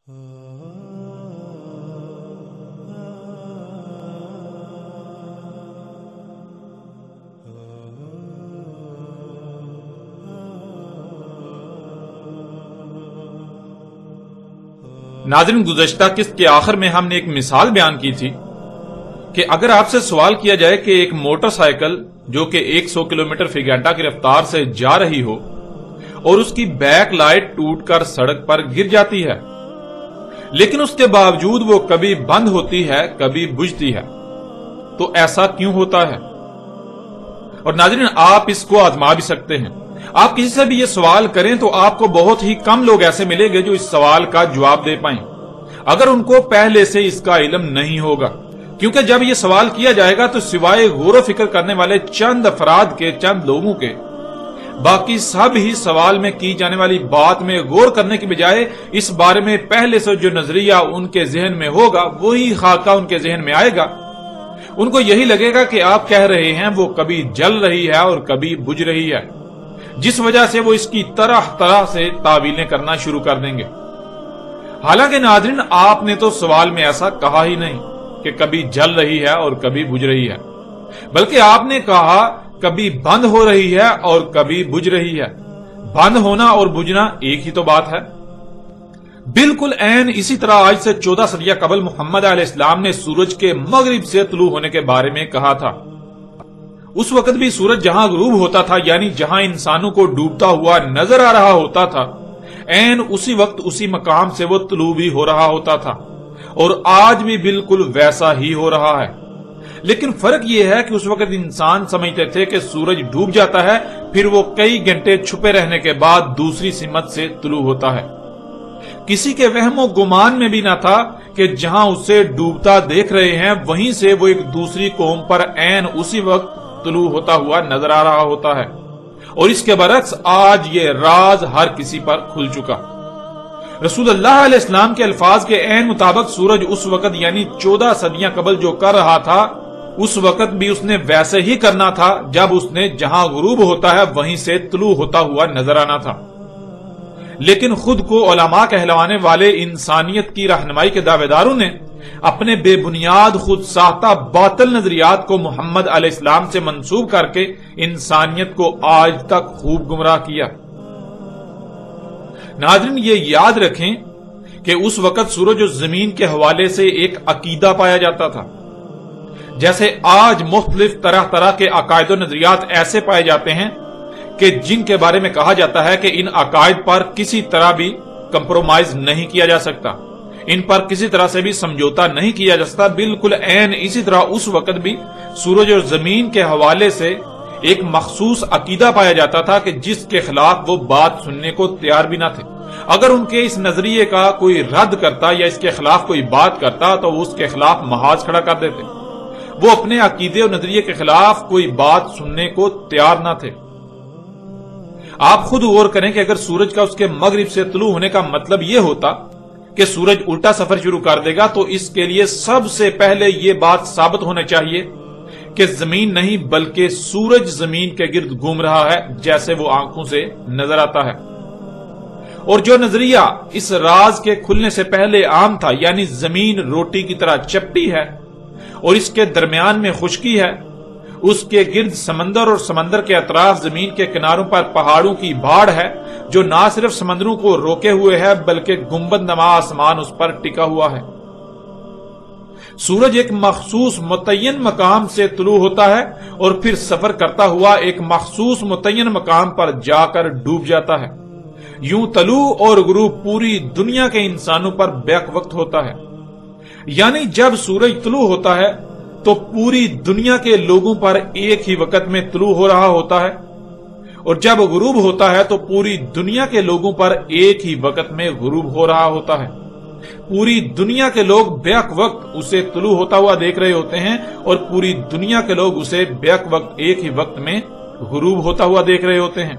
ناظرین، گزشتہ قسط کے آخر میں ہم نے ایک مثال بیان کی تھی کہ اگر آپ سے سوال کیا جائے کہ ایک موٹر سائیکل جو کہ 100 کلومیٹر فی گھنٹہ کی رفتار سے جا رہی ہو اور اس کی بیک لائٹ ٹوٹ کر سڑک پر گر جاتی ہے، لیکن اس کے باوجود وہ کبھی بند ہوتی ہے کبھی بجھتی ہے، تو ایسا کیوں ہوتا ہے؟ اور ناظرین، آپ اس کو آزما بھی سکتے ہیں۔ آپ کسی سے بھی یہ سوال کریں تو آپ کو بہت ہی کم لوگ ایسے ملیں گے جو اس سوال کا جواب دے پائیں، اگر ان کو پہلے سے اس کا علم نہیں ہوگا، کیونکہ جب یہ سوال کیا جائے گا تو سوائے غور و فکر کرنے والے چند افراد کے، چند لوگوں کے، باقی سب ہی سوال میں کی جانے والی بات میں غور کرنے کی بجائے اس بارے میں پہلے سے جو نظریہ ان کے ذہن میں ہوگا وہی خاکہ ان کے ذہن میں آئے گا۔ ان کو یہی لگے گا کہ آپ کہہ رہے ہیں وہ کبھی جل رہی ہے اور کبھی بجھ رہی ہے، جس وجہ سے وہ اس کی طرح طرح سے تعویلیں کرنا شروع کر دیں گے۔ حالانکہ ناظرین، آپ نے تو سوال میں ایسا کہا ہی نہیں کہ کبھی جل رہی ہے اور کبھی بجھ رہی ہے، بلکہ آپ نے کہا کبھی بند ہو رہی ہے اور کبھی بجھ رہی ہے۔ بند ہونا اور بجھنا ایک ہی تو بات ہے۔ بالکل عین اسی طرح آج سے 14 صدیاں قبل محمد علیہ السلام نے سورج کے مغرب سے طلوع ہونے کے بارے میں کہا تھا۔ اس وقت بھی سورج جہاں غروب ہوتا تھا، یعنی جہاں انسانوں کو ڈوبتا ہوا نظر آ رہا ہوتا تھا، عین اسی وقت اسی مقام سے وہ طلوع بھی ہو رہا ہوتا تھا، اور آج بھی بالکل ویسا ہی ہو رہا ہے۔ لیکن فرق یہ ہے کہ اس وقت انسان سمجھتے تھے کہ سورج ڈوب جاتا ہے، پھر وہ کئی گھنٹے چھپے رہنے کے بعد دوسری سمت سے طلوع ہوتا ہے۔ کسی کے وہم و گمان میں بھی نہ تھا کہ جہاں اسے ڈوبتا دیکھ رہے ہیں وہیں سے وہ ایک دوسری قوم پر عین اسی وقت طلوع ہوتا ہوا نظر آ رہا ہوتا ہے، اور اس کے برعکس آج یہ راز ہر کسی پر کھل چکا۔ رسول اللہ علیہ السلام کے الفاظ کے عین مطابق سورج اس وقت یعنی 14 صدیاں قبل جو کر رہا تھا، اس وقت بھی اس نے ویسے ہی کرنا تھا جب اس نے جہاں غروب ہوتا ہے وہیں سے طلوع ہوتا ہوا نظر آنا تھا۔ لیکن خود کو علماء کہلوانے والے انسانیت کی رہنمائی کے دعوے داروں نے اپنے بے بنیاد خود ساختہ باطل نظریات کو محمد علیہ السلام سے منسوب کر کے انسانیت کو آج تک خوب گمراہ کیا۔ ناظرین، یہ یاد رکھیں کہ اس وقت سورج و زمین کے حوالے سے ایک عقیدہ پایا جاتا تھا، جیسے آج مختلف طرح طرح کے عقائد و نظریات ایسے پائے جاتے ہیں کہ جن کے بارے میں کہا جاتا ہے کہ ان عقائد پر کسی طرح بھی کمپرومائز نہیں کیا جا سکتا، ان پر کسی طرح سے بھی سمجھوتا نہیں کیا جا سکتا۔ بالکل عین اسی طرح اس وقت بھی سورج اور زمین کے حوالے سے ایک مخصوص عقیدہ پایا جاتا تھا کہ جس کے خلاف وہ بات سننے کو تیار بھی نہ تھے۔ اگر ان کے اس نظریے کا کوئی رد کرتا یا اس کے خلاف کوئی بات کرتا تو وہ اس کے خلاف محاذ کھڑا کر دیتے۔ وہ اپنے عقیدے اور نظریے کے خلاف کوئی بات سننے کو تیار نہ تھے۔ آپ خود غور کریں کہ اگر سورج کا اس کے مغرب سے طلوع ہونے کا مطلب یہ ہوتا کہ سورج الٹا سفر شروع کر دے گا، تو اس کے لیے سب سے پہلے یہ بات ثابت ہونا چاہیے کہ زمین نہیں بلکہ سورج زمین کے گرد گھوم رہا ہے جیسے وہ آنکھوں سے نظر آتا ہے۔ اور جو نظریہ اس راز کے کھلنے سے پہلے عام تھا، یعنی زمین روٹی کی طرح چپٹی ہے اور اس کے درمیان میں خشکی ہے، اس کے گرد سمندر اور سمندر کے اطراف زمین کے کناروں پر پہاڑوں کی بھاڑ ہے جو نہ صرف سمندروں کو روکے ہوئے ہے بلکہ گنبد نما آسمان اس پر ٹکا ہوا ہے۔ سورج ایک مخصوص متعین مقام سے طلوع ہوتا ہے اور پھر سفر کرتا ہوا ایک مخصوص متعین مقام پر جا کر ڈوب جاتا ہے۔ یوں طلوع اور غروب پوری دنیا کے انسانوں پر بیک وقت ہوتا ہے، یعنی جب سورج طلوع ہوتا ہے تو پوری دنیا کے لوگوں پر ایک ہی وقت میں طلوع ہو رہا ہوتا ہے، اور جب غروب ہوتا ہے تو پوری دنیا کے لوگوں پر ایک ہی وقت میں غروب ہو رہا ہوتا ہے۔ پوری دنیا کے لوگ بیک وقت اسے طلوع ہوتا ہوا دیکھ رہے ہوتے ہیں اور پوری دنیا کے لوگ اسے بیک وقت ایک ہی وقت میں غروب ہوتا ہوا دیکھ رہے ہوتے ہیں۔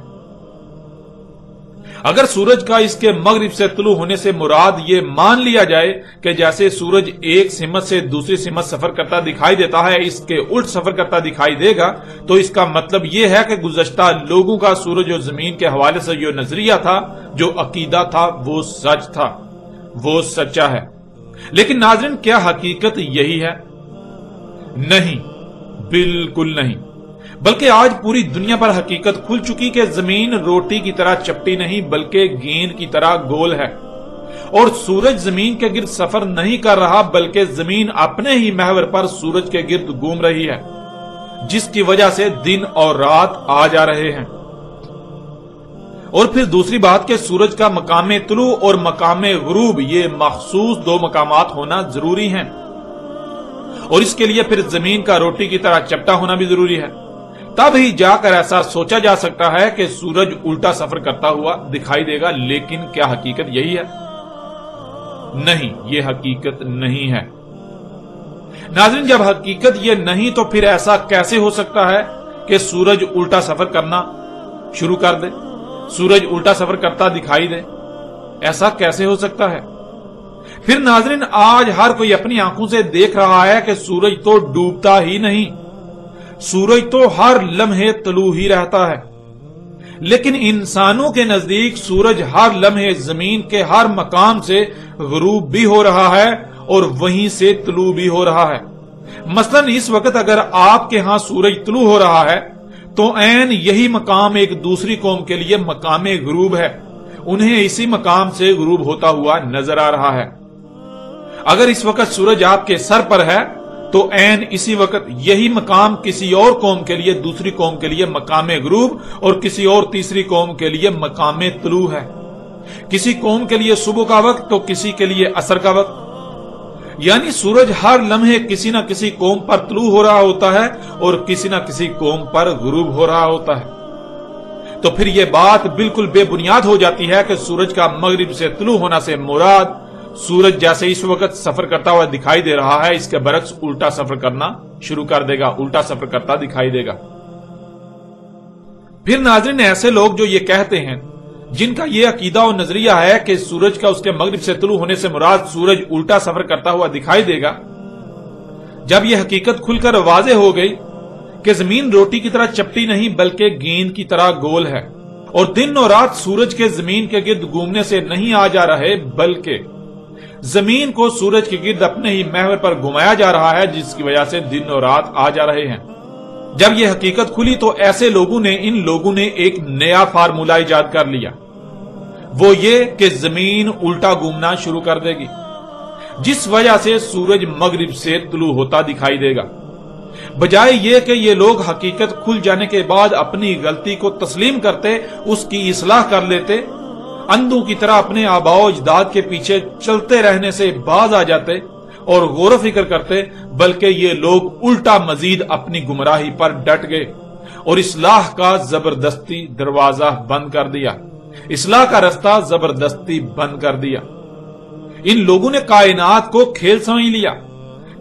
اگر سورج کا اس کے مغرب سے طلوع ہونے سے مراد یہ مان لیا جائے کہ جیسے سورج ایک سمت سے دوسری سمت سفر کرتا دکھائی دیتا ہے اس کے الٹ سفر کرتا دکھائی دے گا، تو اس کا مطلب یہ ہے کہ گزشتہ لوگوں کا سورج اور زمین کے حوالے سے جو نظریہ تھا، جو عقیدہ تھا، وہ سچ تھا۔ وہ سچا ہے۔ لیکن ناظرین، کیا حقیقت یہی ہے؟ نہیں، بالکل نہیں، بلکہ آج پوری دنیا پر حقیقت کھل چکی کہ زمین روٹی کی طرح چپٹی نہیں بلکہ گیند کی طرح گول ہے، اور سورج زمین کے گرد سفر نہیں کر رہا بلکہ زمین اپنے ہی محور پر سورج کے گرد گھوم رہی ہے، جس کی وجہ سے دن اور رات آ جا رہے ہیں۔ اور پھر دوسری بات کہ سورج کا مقام طلوع اور مقام غروب یہ مخصوص دو مقامات ہونا ضروری ہیں، اور اس کے لیے پھر زمین کا روٹی کی طرح چپٹا ہونا بھی ضروری ہے، تب ہی جا کر ایسا سوچا جا سکتا ہے کہ سورج الٹا سفر کرتا ہوا دکھائی دے گا۔ لیکن کیا حقیقت یہی ہے؟ نہیں، یہ حقیقت نہیں ہے۔ ناظرین، جب حقیقت یہ نہیں تو پھر ایسا کیسے ہو سکتا ہے کہ سورج الٹا سفر کرنا شروع کر دے، سورج الٹا سفر کرتا دکھائی دے؟ ایسا کیسے ہو سکتا ہے؟ پھر ناظرین، آج ہر کوئی اپنی آنکھوں سے دیکھ رہا ہے کہ سورج تو ڈوبتا ہی نہیں، سورج تو ہر لمحے طلوع ہی رہتا ہے، لیکن انسانوں کے نزدیک سورج ہر لمحے زمین کے ہر مقام سے غروب بھی ہو رہا ہے اور وہیں سے طلوع بھی ہو رہا ہے۔ مثلا اس وقت اگر آپ کے ہاں سورج طلوع ہو رہا ہے تو عین یہی مقام ایک دوسری قوم کے لیے مقام غروب ہے، انہیں اسی مقام سے غروب ہوتا ہوا نظر آ رہا ہے۔ اگر اس وقت سورج آپ کے سر پر ہے تو عین اسی وقت یہی مقام کسی اور قوم کے لیے، دوسری قوم کے لیے مقام غروب اور کسی اور تیسری قوم کے لیے مقام طلوع ہے۔ کسی قوم کے لیے صبح کا وقت تو کسی کے لیے عصر کا وقت، یعنی سورج ہر لمحے کسی نہ کسی قوم پر طلوع ہو رہا ہوتا ہے اور کسی نہ کسی قوم پر غروب ہو رہا ہوتا ہے۔ تو پھر یہ بات بالکل بے بنیاد ہو جاتی ہے کہ سورج کا مغرب سے طلوع ہونا سے مراد سورج جیسے اس وقت سفر کرتا ہوا دکھائی دے رہا ہے، اس کے برعکس الٹا سفر کرنا شروع کر دے گا، الٹا سفر کرتا دکھائی دے گا۔ پھر ناظرین، ایسے لوگ جو یہ کہتے ہیں، جن کا یہ عقیدہ و نظریہ ہے کہ سورج کا اس کے مغرب سے طلوع ہونے سے مراد سورج الٹا سفر کرتا ہوا دکھائی دے گا، جب یہ حقیقت کھل کر واضح ہو گئی کہ زمین روٹی کی طرح چپٹی نہیں بلکہ گیند کی طرح گول ہے، اور دن اور رات سورج کے زمین کے گرد گھومنے سے نہیں آ جا رہے بلکہ زمین کو سورج کے گرد اپنے ہی محور پر گھمایا جا رہا ہے، جس کی وجہ سے دن اور رات آ جا رہے ہیں۔ جب یہ حقیقت کھلی تو ایسے ان لوگوں نے ایک نیا فارمولہ ایجاد کر لیا، وہ یہ کہ زمین الٹا گھومنا شروع کر دے گی، جس وجہ سے سورج مغرب سے طلوع ہوتا دکھائی دے گا۔ بجائے یہ کہ یہ لوگ حقیقت کھل جانے کے بعد اپنی غلطی کو تسلیم کرتے، اس کی اصلاح کر لیتے، اندھوں کی طرح اپنے آباء و اجداد کے پیچھے چلتے رہنے سے باز آ جاتے اور غور و فکر کرتے، بلکہ یہ لوگ الٹا مزید اپنی گمراہی پر ڈٹ گئے اور اصلاح کا زبردستی دروازہ بند کر دیا، اصلاح کا رستہ زبردستی بند کر دیا۔ ان لوگوں نے کائنات کو کھیل سمجھ لیا،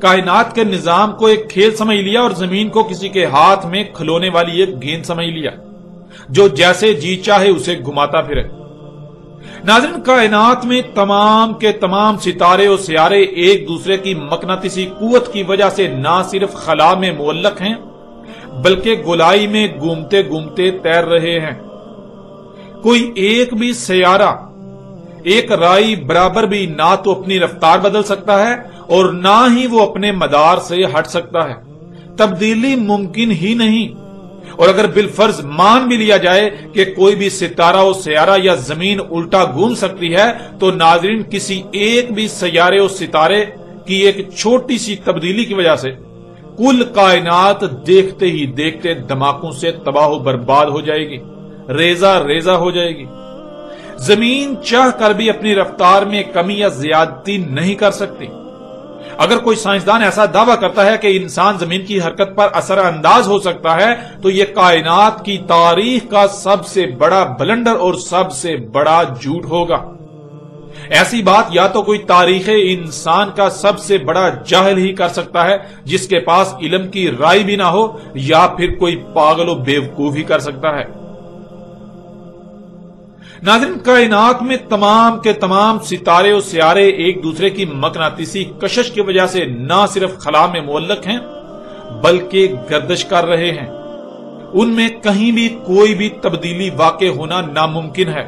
کائنات کے نظام کو ایک کھیل سمجھ لیا اور زمین کو کسی کے ہاتھ میں کھلونے والی ایک گیند سمجھ لیا جو جیسے جی چاہے اسے گھماتا پھرے۔ ناظرین، کائنات میں تمام کے تمام ستارے اور سیارے ایک دوسرے کی مقناطیسی قوت کی وجہ سے نہ صرف خلا میں معلق ہیں بلکہ گولائی میں گھومتے گھومتے تیر رہے ہیں۔ کوئی ایک بھی سیارہ ایک رائی برابر بھی نہ تو اپنی رفتار بدل سکتا ہے اور نہ ہی وہ اپنے مدار سے ہٹ سکتا ہے، تبدیلی ممکن ہی نہیں۔ اور اگر بالفرض مان بھی لیا جائے کہ کوئی بھی ستارہ و سیارہ یا زمین الٹا گھوم سکتی ہے تو ناظرین، کسی ایک بھی سیارے و ستارے کی ایک چھوٹی سی تبدیلی کی وجہ سے کل کائنات دیکھتے ہی دیکھتے دھماکوں سے تباہ و برباد ہو جائے گی، ریزہ ریزہ ہو جائے گی۔ زمین چاہ کر بھی اپنی رفتار میں کمی یا زیادتی نہیں کر سکتی۔ اگر کوئی سائنسدان ایسا دعویٰ کرتا ہے کہ انسان زمین کی حرکت پر اثر انداز ہو سکتا ہے تو یہ کائنات کی تاریخ کا سب سے بڑا بلنڈر اور سب سے بڑا جھوٹ ہوگا۔ ایسی بات یا تو کوئی تاریخ انسان کا سب سے بڑا جاہل ہی کر سکتا ہے جس کے پاس علم کی رائے بھی نہ ہو، یا پھر کوئی پاگل و بیوقوف ہی کر سکتا ہے۔ ناظرین، کائنات میں تمام کے تمام ستارے و سیارے ایک دوسرے کی مقناطیسی کشش کی وجہ سے نہ صرف خلا میں معلق ہیں بلکہ گردش کر رہے ہیں، ان میں کہیں بھی کوئی بھی تبدیلی واقع ہونا ناممکن ہے۔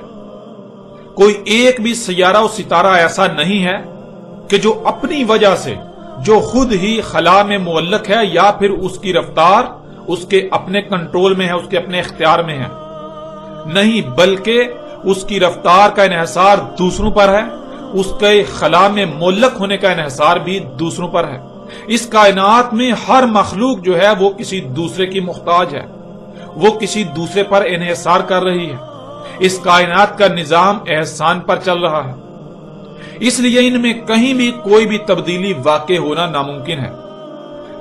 کوئی ایک بھی سیارہ و ستارہ ایسا نہیں ہے کہ جو اپنی وجہ سے، جو خود ہی خلا میں معلق ہے یا پھر اس کی رفتار اس کے اپنے کنٹرول میں ہے، اس کے اپنے اختیار میں ہے، نہیں، بلکہ اس کی رفتار کا انحصار دوسروں پر ہے، اس کے خلا میں معلق ہونے کا انحصار بھی دوسروں پر ہے۔ اس کائنات میں ہر مخلوق جو ہے وہ کسی دوسرے کی محتاج ہے، وہ کسی دوسرے پر انحصار کر رہی ہے۔ اس کائنات کا نظام احسان پر چل رہا ہے، اس لیے ان میں کہیں بھی کوئی بھی تبدیلی واقع ہونا ناممکن ہے۔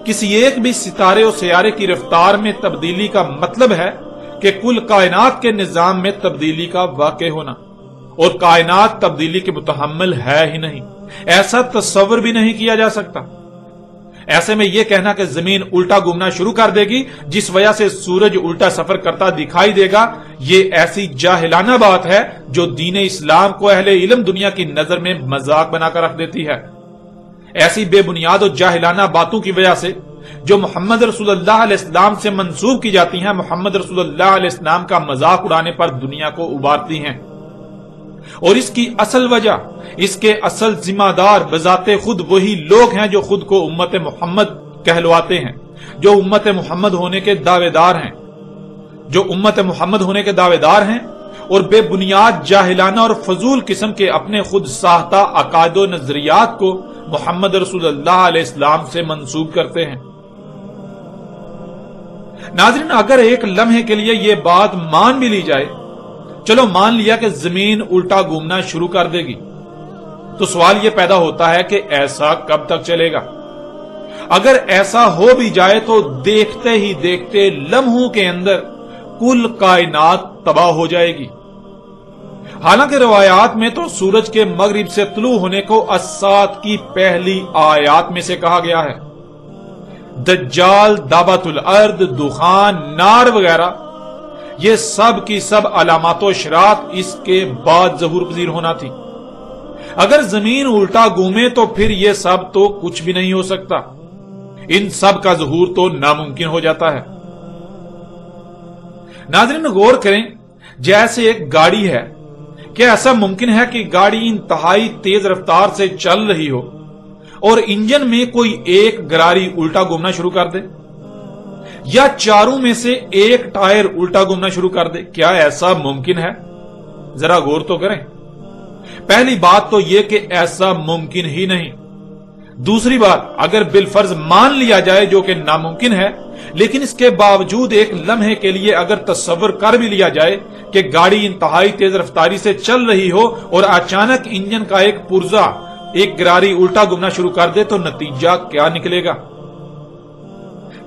کسی ایک بھی ستارے اور سیارے کی رفتار میں تبدیلی کا مطلب ہے کہ کل کائنات کے نظام میں تبدیلی کا واقع ہونا، اور کائنات تبدیلی کے متحمل ہے ہی نہیں، ایسا تصور بھی نہیں کیا جا سکتا۔ ایسے میں یہ کہنا کہ زمین الٹا گھومنا شروع کر دے گی جس وجہ سے سورج الٹا سفر کرتا دکھائی دے گا، یہ ایسی جاہلانہ بات ہے جو دین اسلام کو اہل علم دنیا کی نظر میں مذاق بنا کر رکھ دیتی ہے۔ ایسی بے بنیاد اور جاہلانہ باتوں کی وجہ سے جو محمد رسول اللہ علیہ السلام سے منسوب کی جاتی ہیں، محمد رسول اللہ علیہ السلام کا مذاق اڑانے پر دنیا کو ابھارتی ہیں، اور اس کی اصل وجہ، اس کے اصل ذمہ دار بذات خود وہی لوگ ہیں جو خود کو امت محمد کہلواتے ہیں، جو امت محمد ہونے کے دعوے دار ہیں، جو امت محمد ہونے کے دعوے دار ہیں اور بے بنیاد جاہلانہ اور فضول قسم کے اپنے خود ساختہ عقائد و نظریات کو محمد رسول اللہ علیہ السلام سے منسوب کرتے ہیں۔ ناظرین، اگر ایک لمحے کے لیے یہ بات مان بھی لی جائے، چلو مان لیا کہ زمین الٹا گھومنا شروع کر دے گی، تو سوال یہ پیدا ہوتا ہے کہ ایسا کب تک چلے گا؟ اگر ایسا ہو بھی جائے تو دیکھتے ہی دیکھتے لمحوں کے اندر کل کائنات تباہ ہو جائے گی۔ حالانکہ روایات میں تو سورج کے مغرب سے طلوع ہونے کو الساعۃ کی پہلی آیات میں سے کہا گیا ہے۔ دجال، دعوت الارض، دخان، نار وغیرہ، یہ سب کی سب علامات و اشراط اس کے بعد ظہور پذیر ہونا تھی۔ اگر زمین الٹا گھومے تو پھر یہ سب تو کچھ بھی نہیں ہو سکتا، ان سب کا ظہور تو ناممکن ہو جاتا ہے۔ ناظرین، غور کریں، جیسے ایک گاڑی ہے، کیا ایسا ممکن ہے کہ گاڑی انتہائی تیز رفتار سے چل رہی ہو اور انجن میں کوئی ایک گراری الٹا گھومنا شروع کر دے، یا چاروں میں سے ایک ٹائر الٹا گھومنا شروع کر دے؟ کیا ایسا ممکن ہے؟ ذرا غور تو کریں۔ پہلی بات تو یہ کہ ایسا ممکن ہی نہیں۔ دوسری بات، اگر بالفرض مان لیا جائے جو کہ ناممکن ہے، لیکن اس کے باوجود ایک لمحے کے لیے اگر تصور کر بھی لیا جائے کہ گاڑی انتہائی تیز رفتاری سے چل رہی ہو اور اچانک انجن کا ایک پرزا، ایک گراری الٹا گھومنا شروع کر دے، تو نتیجہ کیا نکلے گا؟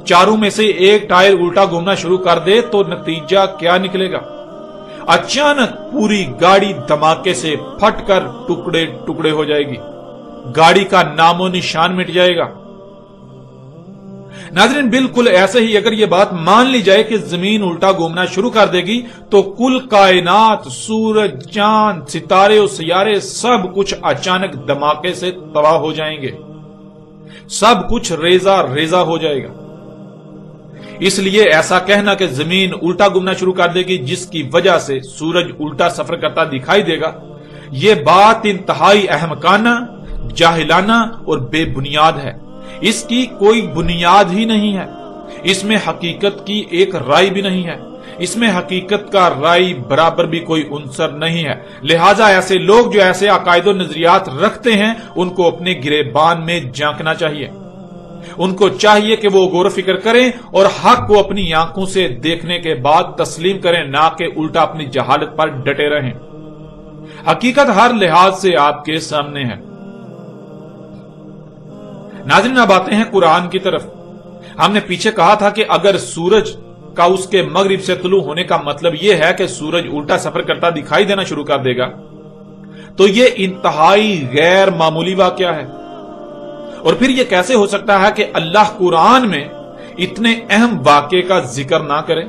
چاروں میں سے ایک ٹائر الٹا گھومنا شروع کر دے تو نتیجہ کیا نکلے گا؟ اچانک پوری گاڑی دھماکے سے پھٹ کر ٹکڑے ٹکڑے ہو جائے گی، گاڑی کا نام و نشان مٹ جائے گا۔ ناظرین، بالکل ایسے ہی اگر یہ بات مان لی جائے کہ زمین الٹا گھومنا شروع کر دے گی تو کل کائنات، سورج، چاند، ستارے اور سیارے، سب کچھ اچانک دھماکے سے تباہ ہو جائیں گے، سب کچھ ریزہ ریزہ ہو جائے گا۔ اس لیے ایسا کہنا کہ زمین الٹا گھومنا شروع کر دے گی جس کی وجہ سے سورج الٹا سفر کرتا دکھائی دے گا، یہ بات انتہائی احمقانہ، جاہلانہ اور بے بنیاد ہے۔ اس کی کوئی بنیاد ہی نہیں ہے، اس میں حقیقت کی ایک رائے بھی نہیں ہے، اس میں حقیقت کا رائے برابر بھی کوئی عنصر نہیں ہے۔ لہٰذا ایسے لوگ جو ایسے عقائد و نظریات رکھتے ہیں ان کو اپنے گریبان میں جھانکنا چاہیے، ان کو چاہیے کہ وہ غور و فکر کریں اور حق کو اپنی آنکھوں سے دیکھنے کے بعد تسلیم کریں، نہ کہ الٹا اپنی جہالت پر ڈٹے رہیں۔ حقیقت ہر لحاظ سے آپ کے سامنے ہے۔ ناظرین، اب آتے ہیں قرآن کی طرف۔ ہم نے پیچھے کہا تھا کہ اگر سورج کا اس کے مغرب سے طلوع ہونے کا مطلب یہ ہے کہ سورج الٹا سفر کرتا دکھائی دینا شروع کر دے گا، تو یہ انتہائی غیر معمولی واقعہ ہے۔ اور پھر یہ کیسے ہو سکتا ہے کہ اللہ قرآن میں اتنے اہم واقعے کا ذکر نہ کرے؟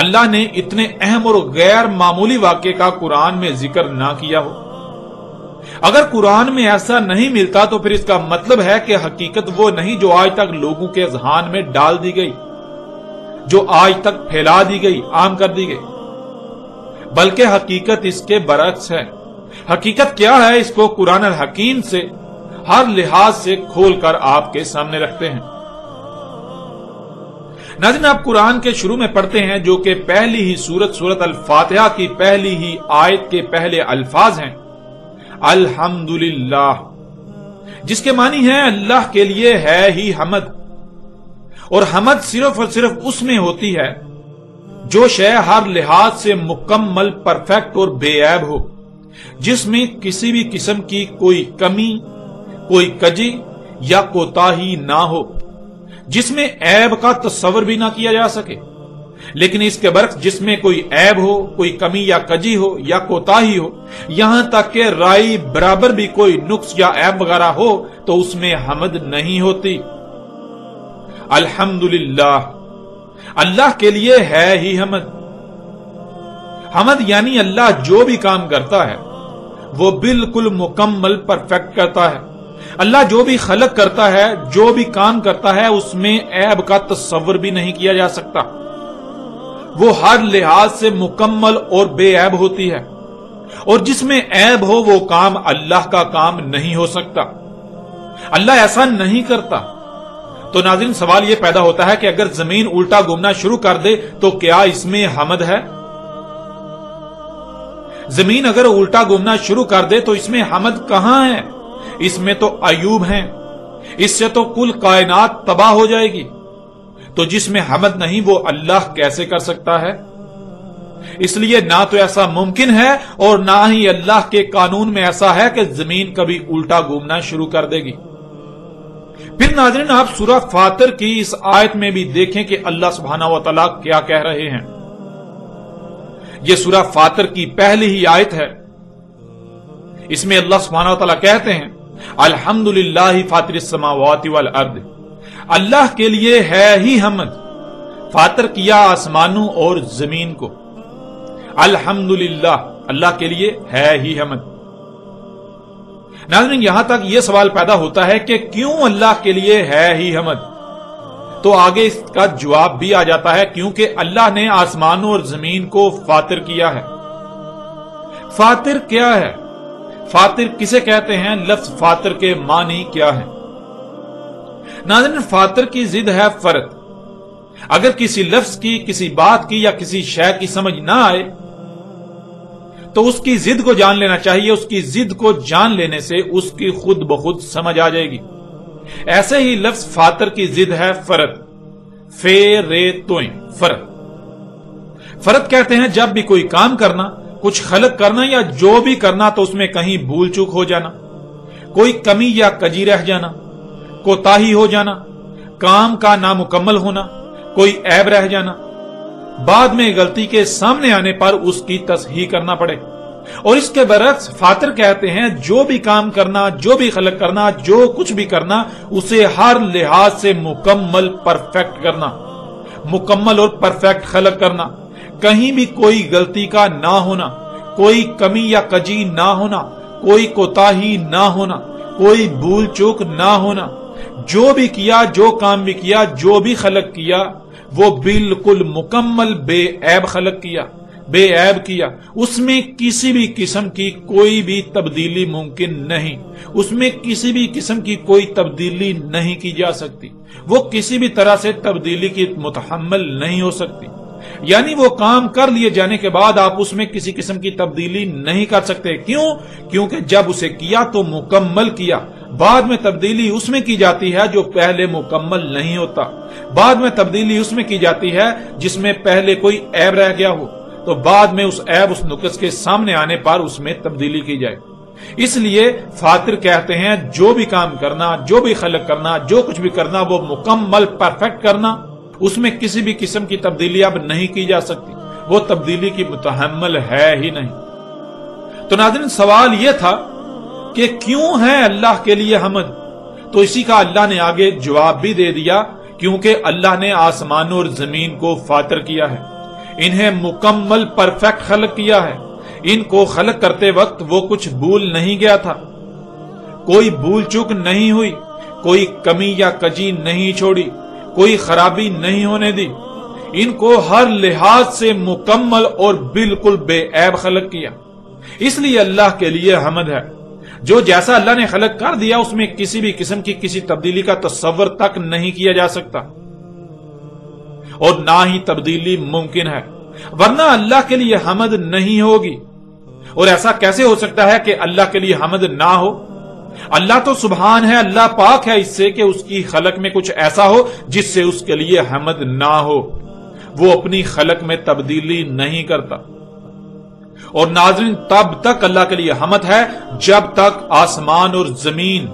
اللہ نے اتنے اہم اور غیر معمولی واقعے کا قرآن میں ذکر نہ کیا ہو۔ اگر قرآن میں ایسا نہیں ملتا تو پھر اس کا مطلب ہے کہ حقیقت وہ نہیں جو آج تک لوگوں کے اذہان میں ڈال دی گئی، جو آج تک پھیلا دی گئی، عام کر دی گئی۔ بلکہ حقیقت اس کے برعکس ہے۔ حقیقت کیا ہے اس کو قرآن الحکیم سے ہر لحاظ سے کھول کر آپ کے سامنے رکھتے ہیں۔ ناظرین، آپ قرآن کے شروع میں پڑھتے ہیں جو کہ پہلی ہی سورت الفاتحہ کی پہلی ہی آیت کے پہلے الفاظ ہیں الحمدللہ، جس کے معنی ہے اللہ کے لیے ہے ہی حمد، اور حمد صرف اور صرف اس میں ہوتی ہے جو شے ہر لحاظ سے مکمل، پرفیکٹ اور بے عیب ہو، جس میں کسی بھی قسم کی کوئی کمی، کوئی کجی یا کوتاہی نہ ہو، جس میں عیب کا تصور بھی نہ کیا جا سکے۔ لیکن اس کے برعکس جس میں کوئی عیب ہو، کوئی کمی یا کجی ہو یا کوتاہی ہو، یہاں تک کہ رائی برابر بھی کوئی نقص یا عیب وغیرہ ہو تو اس میں حمد نہیں ہوتی۔ الحمدللہ، اللہ کے لیے ہے ہی حمد۔ حمد یعنی اللہ جو بھی کام کرتا ہے وہ بالکل مکمل، پرفیکٹ کرتا ہے۔ اللہ جو بھی خلق کرتا ہے، جو بھی کام کرتا ہے، اس میں عیب کا تصور بھی نہیں کیا جا سکتا۔ وہ ہر لحاظ سے مکمل اور بے عیب ہوتی ہے، اور جس میں عیب ہو وہ کام اللہ کا کام نہیں ہو سکتا۔ اللہ ایسا نہیں کرتا۔ تو ناظرین، سوال یہ پیدا ہوتا ہے کہ اگر زمین الٹا گھومنا شروع کر دے تو کیا اس میں حمد ہے؟ زمین اگر الٹا گھومنا شروع کر دے تو اس میں حمد کہاں ہے؟ اس میں تو عیوب ہیں، اس سے تو کل کائنات تباہ ہو جائے گی۔ تو جس میں حمد نہیں وہ اللہ کیسے کر سکتا ہے؟ اس لیے نہ تو ایسا ممکن ہے اور نہ ہی اللہ کے قانون میں ایسا ہے کہ زمین کبھی الٹا گھومنا شروع کر دے گی۔ پھر ناظرین، آپ سورہ فاطر کی اس آیت میں بھی دیکھیں کہ اللہ سبحانہ و تعالیٰ کیا کہہ رہے ہیں۔ یہ سورہ فاطر کی پہلی ہی آیت ہے۔ اس میں اللہ سبحانہ و تعالیٰ کہتے ہیں الحمدللہ فاطر السماوات والارض، اللہ کے لیے ہے ہی حمد، فاطر کیا آسمانوں اور زمین کو۔ الحمدللہ، اللہ کے لیے ہے ہی حمد۔ ناظرین، یہاں تک یہ سوال پیدا ہوتا ہے کہ کیوں اللہ کے لیے ہے ہی حمد؟ تو آگے اس کا جواب بھی آ جاتا ہے، کیونکہ اللہ نے آسمانوں اور زمین کو فاطر کیا ہے۔ فاطر کیا ہے؟ فاطر کسے کہتے ہیں؟ لفظ فاطر کے معنی کیا ہے؟ ناظرین، فاطر کی ضد ہے فرد۔ اگر کسی لفظ کی، کسی بات کی یا کسی شے کی سمجھ نہ آئے تو اس کی ضد کو جان لینا چاہیے۔ اس کی ضد کو جان لینے سے اس کی خود بخود سمجھ آ جائے گی۔ ایسے ہی لفظ فاطر کی ضد ہے فرد، فے رے توئیں، فرد۔ فرد کہتے ہیں جب بھی کوئی کام کرنا، کچھ خلق کرنا یا جو بھی کرنا تو اس میں کہیں بھول چوک ہو جانا، کوئی کمی یا کجی رہ جانا، کوتاہی ہو جانا، کام کا نامکمل ہونا، کوئی عیب رہ جانا، بعد میں غلطی کے سامنے آنے پر اس کی تصحیح کرنا پڑے۔ اور اس کے برعکس فاطر کہتے ہیں جو بھی کام کرنا، جو بھی خلق کرنا، جو کچھ بھی کرنا، اسے ہر لحاظ سے مکمل، پرفیکٹ کرنا، مکمل اور پرفیکٹ خلق کرنا، کہیں بھی کوئی غلطی کا نہ ہونا، کوئی کمی یا کجی نہ ہونا، کوئی کوتاہی نہ ہونا، کوئی بھول چوک نہ ہونا۔ جو بھی کیا، جو کام بھی کیا، جو بھی خلق کیا، وہ بالکل مکمل بے عیب خلق کیا، بے عیب کیا۔ اس میں کسی بھی قسم کی کوئی بھی تبدیلی ممکن نہیں، اس میں کسی بھی قسم کی کوئی تبدیلی نہیں کی جا سکتی، وہ کسی بھی طرح سے تبدیلی کی متحمل نہیں ہو سکتی۔ یعنی وہ کام کر لیے جانے کے بعد آپ اس میں کسی قسم کی تبدیلی نہیں کر سکتے۔ کیوں؟ کیونکہ جب اسے کیا تو مکمل کیا، بعد میں تبدیلی اس میں کی جاتی ہے جو پہلے مکمل نہیں ہوتا، بعد میں تبدیلی اس میں کی جاتی ہے جس میں پہلے کوئی عیب رہ گیا ہو، تو بعد میں اس عیب، اس نقص کے سامنے آنے پر اس میں تبدیلی کی جائے۔ اس لیے فاطر کہتے ہیں جو بھی کام کرنا، جو بھی خلق کرنا، جو کچھ بھی کرنا، وہ مکمل، پرفیکٹ کرنا، اس میں کسی بھی قسم کی تبدیلی اب نہیں کی جا سکتی، وہ تبدیلی کی متحمل ہے ہی نہیں۔ تو ناظرین، سوال یہ تھا کہ کیوں ہے اللہ کے لیے حمد؟ تو اسی کا اللہ نے آگے جواب بھی دے دیا، کیونکہ اللہ نے آسمانوں اور زمین کو فاطر کیا ہے، انہیں مکمل، پرفیکٹ خلق کیا ہے۔ ان کو خلق کرتے وقت وہ کچھ بھول نہیں گیا تھا، کوئی بھول چوک نہیں ہوئی، کوئی کمی یا کجی نہیں چھوڑی، کوئی خرابی نہیں ہونے دی۔ ان کو ہر لحاظ سے مکمل اور بالکل بے عیب خلق کیا. اس لیے اللہ کے لیے حمد ہے. جو جیسا اللہ نے خلق کر دیا اس میں کسی بھی قسم کی کسی تبدیلی کا تصور تک نہیں کیا جا سکتا اور نہ ہی تبدیلی ممکن ہے، ورنہ اللہ کے لیے حمد نہیں ہوگی. اور ایسا کیسے ہو سکتا ہے کہ اللہ کے لیے حمد نہ ہو؟ اللہ تو سبحان ہے، اللہ پاک ہے اس سے کہ اس کی خلق میں کچھ ایسا ہو جس سے اس کے لیے حمد نہ ہو. وہ اپنی خلق میں تبدیلی نہیں کرتا. اور ناظرین، تب تک اللہ کے لیے حمد ہے جب تک آسمان اور زمین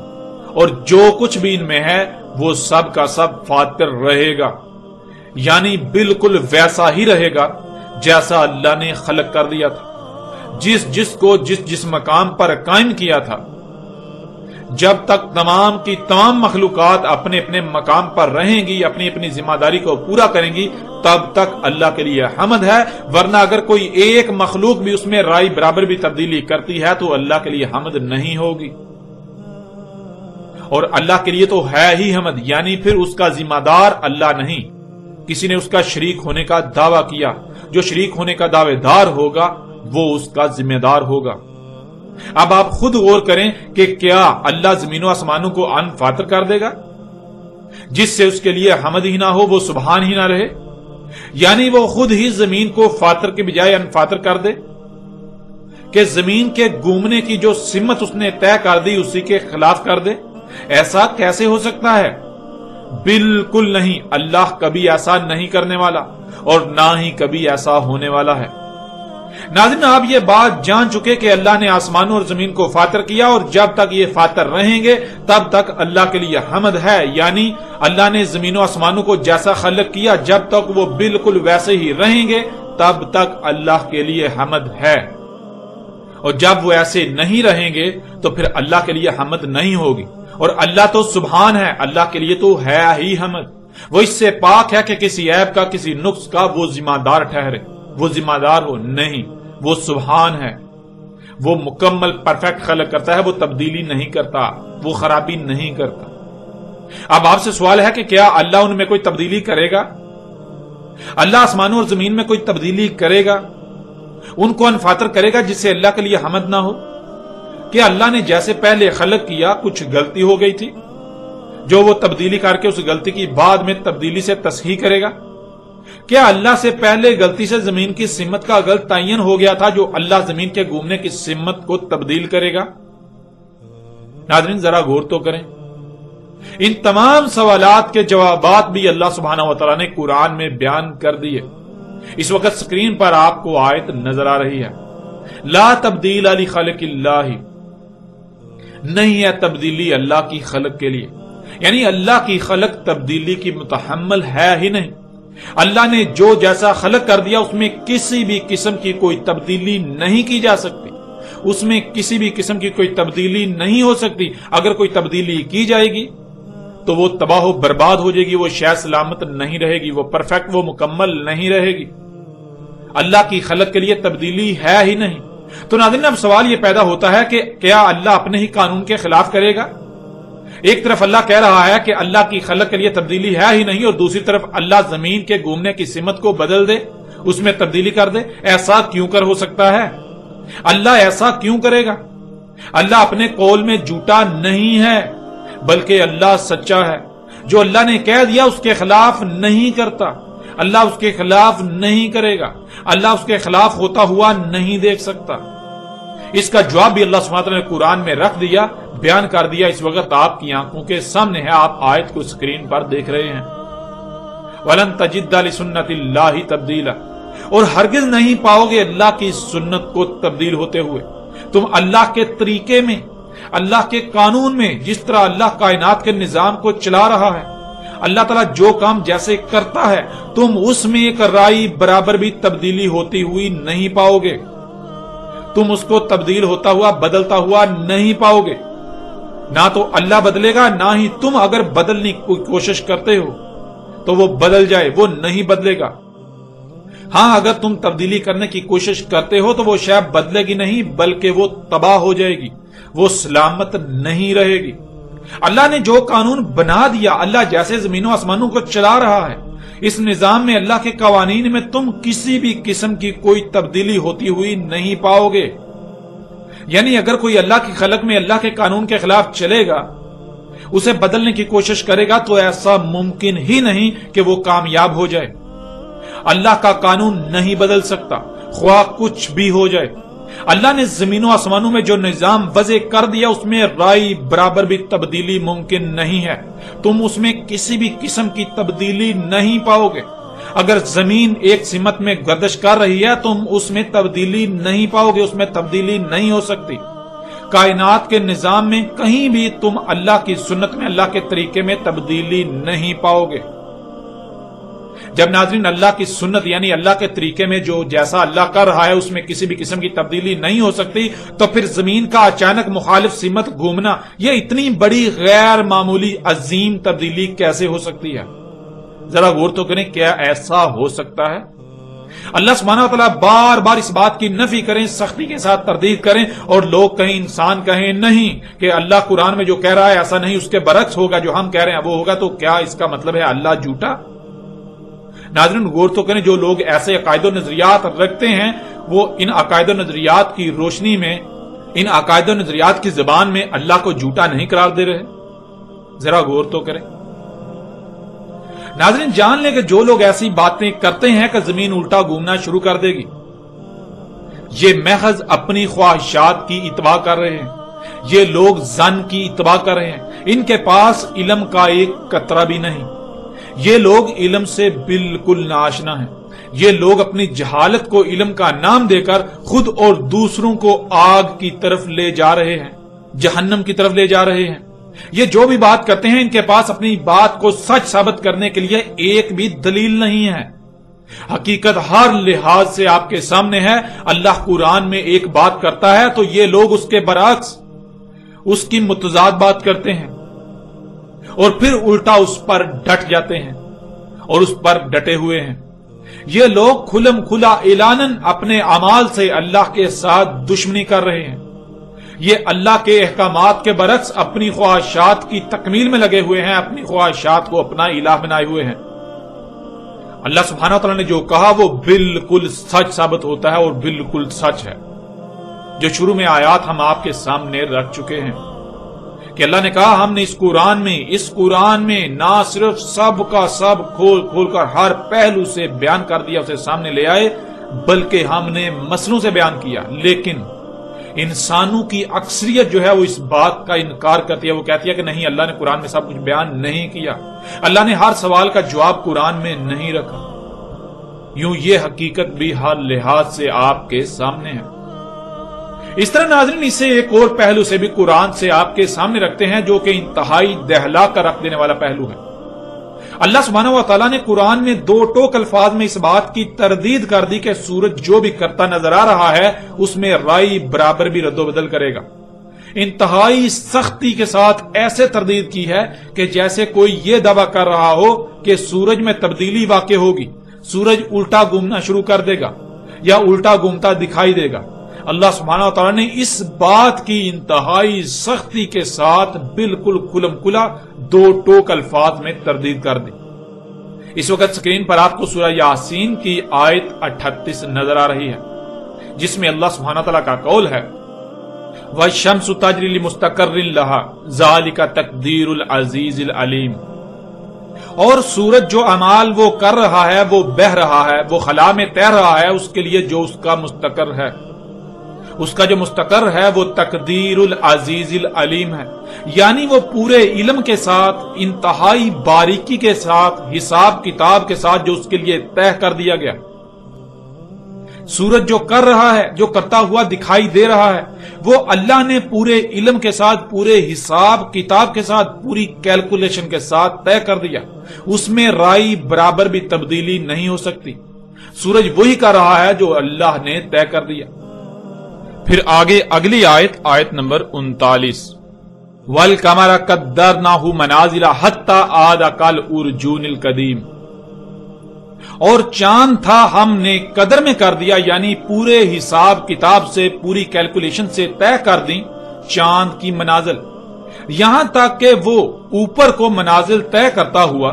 اور جو کچھ بھی ان میں ہے وہ سب کا سب فاتر رہے گا، یعنی بالکل ویسا ہی رہے گا جیسا اللہ نے خلق کر دیا تھا، جس کو جس مقام پر قائم کیا تھا. جب تک تمام کی تمام مخلوقات اپنے اپنے مقام پر رہیں گی، اپنی اپنی ذمہ داری کو پورا کریں گی، تب تک اللہ کے لیے حمد ہے. ورنہ اگر کوئی ایک مخلوق بھی اس میں رائی برابر بھی تبدیلی کرتی ہے تو اللہ کے لیے حمد نہیں ہوگی. اور اللہ کے لیے تو ہے ہی حمد، یعنی پھر اس کا ذمہ دار اللہ نہیں. کسی نے اس کا شریک ہونے کا دعویٰ کیا، جو شریک ہونے کا دعوے دار ہوگا وہ اس کا ذمہ دار ہوگا. اب آپ خود غور کریں کہ کیا اللہ زمین و آسمانوں کو ان فاتر کر دے گا؟ جس سے اس کے لیے حمد ہی نہ ہو، وہ سبحان ہی نہ رہے، یعنی وہ خود ہی زمین کو فاتر کے بجائے ان فاتر کر دے کہ زمین کے گھومنے کی جو سمت اس نے طے کر دی اسی کے خلاف کر دے؟ ایسا کیسے ہو سکتا ہے؟ بالکل نہیں. اللہ کبھی ایسا نہیں کرنے والا اور نہ ہی کبھی ایسا ہونے والا ہے. ناظرین، آپ یہ بات جان چکے کہ اللہ نے آسمانوں اور زمین کو فاتر کیا، اور جب تک یہ فاتر رہیں گے تب تک اللہ کے لیے حمد ہے. یعنی اللہ نے زمین و آسمانوں کو جیسا خلق کیا، جب تک وہ بالکل ویسے ہی رہیں گے تب تک اللہ کے لیے حمد ہے. اور جب وہ ایسے نہیں رہیں گے تو پھر اللہ کے لیے حمد نہیں ہوگی. اور اللہ تو سبحان ہے، اللہ کے لیے تو ہے ہی حمد. وہ اس سے پاک ہے کہ کسی عیب کا، کسی نقص کا وہ ذمہ دار ٹھہرے، وہ ذمہ دار ہو. نہیں، وہ سبحان ہے، وہ مکمل پرفیکٹ خلق کرتا ہے، وہ تبدیلی نہیں کرتا، وہ خرابی نہیں کرتا. اب آپ سے سوال ہے کہ کیا اللہ ان میں کوئی تبدیلی کرے گا؟ اللہ آسمانوں اور زمین میں کوئی تبدیلی کرے گا؟ ان کو انفاتر کرے گا جس سے اللہ کے لیے حمد نہ ہو؟ کہ اللہ نے جیسے پہلے خلق کیا کچھ غلطی ہو گئی تھی جو وہ تبدیلی کر کے اس غلطی کی بعد میں تبدیلی سے تصحیح کرے گا؟ کیا اللہ سے پہلے غلطی سے زمین کی سمت کا غلط تعین ہو گیا تھا جو اللہ زمین کے گھومنے کی سمت کو تبدیل کرے گا؟ ناظرین، ذرا غور تو کریں. ان تمام سوالات کے جوابات بھی اللہ سبحانہ و تعالیٰ نے قرآن میں بیان کر دیے. اس وقت سکرین پر آپ کو آیت نظر آ رہی ہے. لا تبدیل لخلق اللہ، نہیں ہے تبدیلی اللہ کی خلق کے لیے، یعنی اللہ کی خلق تبدیلی کی متحمل ہے ہی نہیں. اللہ نے جو جیسا خلق کر دیا اس میں کسی بھی قسم کی کوئی تبدیلی نہیں کی جا سکتی، اس میں کسی بھی قسم کی کوئی تبدیلی نہیں ہو سکتی. اگر کوئی تبدیلی کی جائے گی تو وہ تباہ و برباد ہو جائے گی، وہ شے سلامت نہیں رہے گی، وہ پرفیکٹ، وہ مکمل نہیں رہے گی. اللہ کی خلق کے لیے تبدیلی ہے ہی نہیں. تو ناظرین، اب سوال یہ پیدا ہوتا ہے کہ کیا اللہ اپنے ہی قانون کے خلاف کرے گا؟ ایک طرف اللہ کہہ رہا ہے کہ اللہ کی خلق کے لیے تبدیلی ہے ہی نہیں، اور دوسری طرف اللہ زمین کے گھومنے کی سمت کو بدل دے، اس میں تبدیلی کر دے. ایسا کیوں کر ہو سکتا ہے؟ اللہ ایسا کیوں کرے گا؟ اللہ اپنے قول میں جھوٹا نہیں ہے، بلکہ اللہ سچا ہے. جو اللہ نے کہہ دیا اس کے خلاف نہیں کرتا. اللہ اس کے خلاف نہیں کرے گا، اللہ اس کے خلاف ہوتا ہوا نہیں دیکھ سکتا. اس کا جواب بھی اللہ سبحانہ وتعالیٰ نے قرآن میں رکھ دیا، بیان کر دیا. اس وقت آپ کی آنکھوں کے سامنے ہے، آپ آیت کو اسکرین پر دیکھ رہے ہیں. وَلَن تَجِدَّ لِسُنَّتِ اللَّهِ تَبْدِيلًا، اور ہرگز نہیں پاؤ گے اللہ کی سنت کو تبدیل ہوتے ہوئے. تم اللہ کے طریقے میں، اللہ کے قانون میں، جس طرح اللہ کائنات کے نظام کو چلا رہا ہے، اللہ تعالیٰ جو کام جیسے کرتا ہے، تم اس میں ایک رائی برابر بھی تبدیلی ہوتی ہوئی نہیں پاؤ گے. تم اس کو تبدیل ہوتا ہوا، بدلتا ہوا نہیں پاؤ گے. نہ تو اللہ بدلے گا، نہ ہی تم اگر بدلنے کی کوشش کرتے ہو تو وہ بدل جائے، وہ نہیں بدلے گا. ہاں، اگر تم تبدیلی کرنے کی کوشش کرتے ہو تو وہ شے بدلے گی نہیں، بلکہ وہ تباہ ہو جائے گی، وہ سلامت نہیں رہے گی. اللہ نے جو قانون بنا دیا، اللہ جیسے زمین و آسمانوں کو چلا رہا ہے، اس نظام میں اللہ کے قوانین میں تم کسی بھی قسم کی کوئی تبدیلی ہوتی ہوئی نہیں پاؤ گے۔ یعنی اگر کوئی اللہ کی خلق میں اللہ کے قانون کے خلاف چلے گا، اسے بدلنے کی کوشش کرے گا، تو ایسا ممکن ہی نہیں کہ وہ کامیاب ہو جائے۔ اللہ کا قانون نہیں بدل سکتا، خواہ کچھ بھی ہو جائے۔ اللہ نے زمین و آسمانوں میں جو نظام وضع کر دیا، اس میں رائی برابر بھی تبدیلی ممکن نہیں ہے۔ تم اس میں کسی بھی قسم کی تبدیلی نہیں پاؤ گے۔ اگر زمین ایک سمت میں گردش کر رہی ہے، تم اس میں تبدیلی نہیں پاؤ گے، اس میں تبدیلی نہیں ہو سکتی۔ کائنات کے نظام میں کہیں بھی تم اللہ کی سنت میں، اللہ کے طریقے میں تبدیلی نہیں پاؤ گے۔ جب ناظرین اللہ کی سنت یعنی اللہ کے طریقے میں جو جیسا اللہ کر رہا ہے اس میں کسی بھی قسم کی تبدیلی نہیں ہو سکتی، تو پھر زمین کا اچانک مخالف سمت گھومنا، یہ اتنی بڑی غیر معمولی عظیم تبدیلی کیسے ہو سکتی ہے؟ ذرا غور تو کریں، کیا ایسا ہو سکتا ہے؟ اللہ سبحانہ و تعالیٰ بار بار اس بات کی نفی کریں، سختی کے ساتھ تردید کریں، اور لوگ کہیں، انسان کہیں نہیں کہ اللہ قرآن میں جو کہہ رہا ہے ایسا نہیں، اس کے برعکس ہوگا، جو ہم کہہ رہے ہیں وہ ہوگا، تو کیا اس کا مطلب ہے اللہ جھوٹا؟ ناظرین غور تو کریں، جو لوگ ایسے عقائد و نظریات رکھتے ہیں، وہ ان عقائد و نظریات کی روشنی میں، ان عقائد و نظریات کی زبان میں اللہ کو جھوٹا نہیں قرار دے رہے؟ ذرا غور تو کریں۔ ناظرین جان لیں کہ جو لوگ ایسی باتیں کرتے ہیں کہ زمین الٹا گھومنا شروع کر دے گی، یہ محض اپنی خواہشات کی اتباع کر رہے ہیں، یہ لوگ ظن کی اتباع کر رہے ہیں، ان کے پاس علم کا ایک قطرہ بھی نہیں، یہ لوگ علم سے بالکل ناآشنا ہیں، یہ لوگ اپنی جہالت کو علم کا نام دے کر خود اور دوسروں کو آگ کی طرف لے جا رہے ہیں، جہنم کی طرف لے جا رہے ہیں۔ یہ جو بھی بات کرتے ہیں، ان کے پاس اپنی بات کو سچ ثابت کرنے کے لیے ایک بھی دلیل نہیں ہے۔ حقیقت ہر لحاظ سے آپ کے سامنے ہے۔ اللہ قرآن میں ایک بات کرتا ہے تو یہ لوگ اس کے برعکس اس کی متضاد بات کرتے ہیں، اور پھر الٹا اس پر ڈٹ جاتے ہیں اور اس پر ڈٹے ہوئے ہیں۔ یہ لوگ کھلم کھلا اعلاناً اپنے اعمال سے اللہ کے ساتھ دشمنی کر رہے ہیں، یہ اللہ کے احکامات کے برعکس اپنی خواہشات کی تکمیل میں لگے ہوئے ہیں، اپنی خواہشات کو اپنا الہ بنائے ہوئے ہیں۔ اللہ سبحانہ و تعالیٰ نے جو کہا وہ بالکل سچ ثابت ہوتا ہے اور بالکل سچ ہے۔ جو شروع میں آیات ہم آپ کے سامنے رکھ چکے ہیں کہ اللہ نے کہا ہم نے اس قرآن میں نہ صرف سب کا سب کھول کھول کر ہر پہلو سے بیان کر دیا، اسے سامنے لے آئے، بلکہ ہم نے مسئلوں سے بیان کیا۔ لیکن انسانوں کی اکثریت جو ہے وہ اس بات کا انکار کرتی ہے، وہ کہتی ہے کہ نہیں، اللہ نے قرآن میں سب کچھ بیان نہیں کیا، اللہ نے ہر سوال کا جواب قرآن میں نہیں رکھا۔ یوں یہ حقیقت بھی ہر لحاظ سے آپ کے سامنے ہے۔ اس طرح ناظرین اسے ایک اور پہلو سے بھی قرآن سے آپ کے سامنے رکھتے ہیں، جو کہ انتہائی دہلا کر رکھ دینے والا پہلو ہے۔ اللہ سبحانہ و تعالیٰ نے قرآن میں دو ٹوک الفاظ میں اس بات کی تردید کر دی کہ سورج جو بھی کرتا نظر آ رہا ہے اس میں رائی برابر بھی رد و بدل کرے گا۔ انتہائی سختی کے ساتھ ایسے تردید کی ہے کہ جیسے کوئی یہ دعویٰ کر رہا ہو کہ سورج میں تبدیلی واقع ہوگی، سورج الٹا گھومنا شروع کر دے گا یا الٹا گھومتا دکھائی دے گا۔ اللہ سبحانہ و تعالیٰ نے اس بات کی انتہائی سختی کے ساتھ بالکل کھلم کھلا دو ٹوک الفاظ میں تردید کر دی۔ اس وقت سکرین پر آپ کو سورہ یاسین کی آیت 38 نظر آ رہی ہے، جس میں اللہ سبحانہ تعالیٰ کا قول ہے وَالشَّمْسُ تَجْرِي لِمُسْتَقَرٍّ لَهَا ذَلِكَ تَقْدِيرُ الْعَزِيزِ الْعَلِيمِ، اور سورج جو اعمال وہ کر رہا ہے، وہ بہہ رہا ہے، وہ خلا میں تیر رہا ہے، اس کے لیے جو اس کا مستقر ہے، اس کا جو مستقر ہے وہ تقدیر العزیز العلیم ہے، یعنی وہ پورے علم کے ساتھ، انتہائی باریکی کے ساتھ، حساب کتاب کے ساتھ جو اس کے لیے طے کر دیا گیا۔ سورج جو کر رہا ہے، جو کرتا ہوا دکھائی دے رہا ہے، وہ اللہ نے پورے علم کے ساتھ، پورے حساب کتاب کے ساتھ، پوری کیلکولیشن کے ساتھ طے کر دیا، اس میں رائی برابر بھی تبدیلی نہیں ہو سکتی۔ سورج وہی کر رہا ہے جو اللہ نے طے کر دیا۔ پھر آگے اگلی آیت نمبر 39 وَالْقَمَرَ قَدَّرْنَاهُ مَنَازِلَ حَتَّى عَادَ كَالْعُرْجُونِ الْقَدِيمِ، اور چاند تھا ہم نے قدر میں کر دیا، یعنی پورے حساب کتاب سے، پوری کیلکولیشن سے طے کر دی چاند کی منازل، یہاں تک کہ وہ اوپر کو منازل طے کرتا ہوا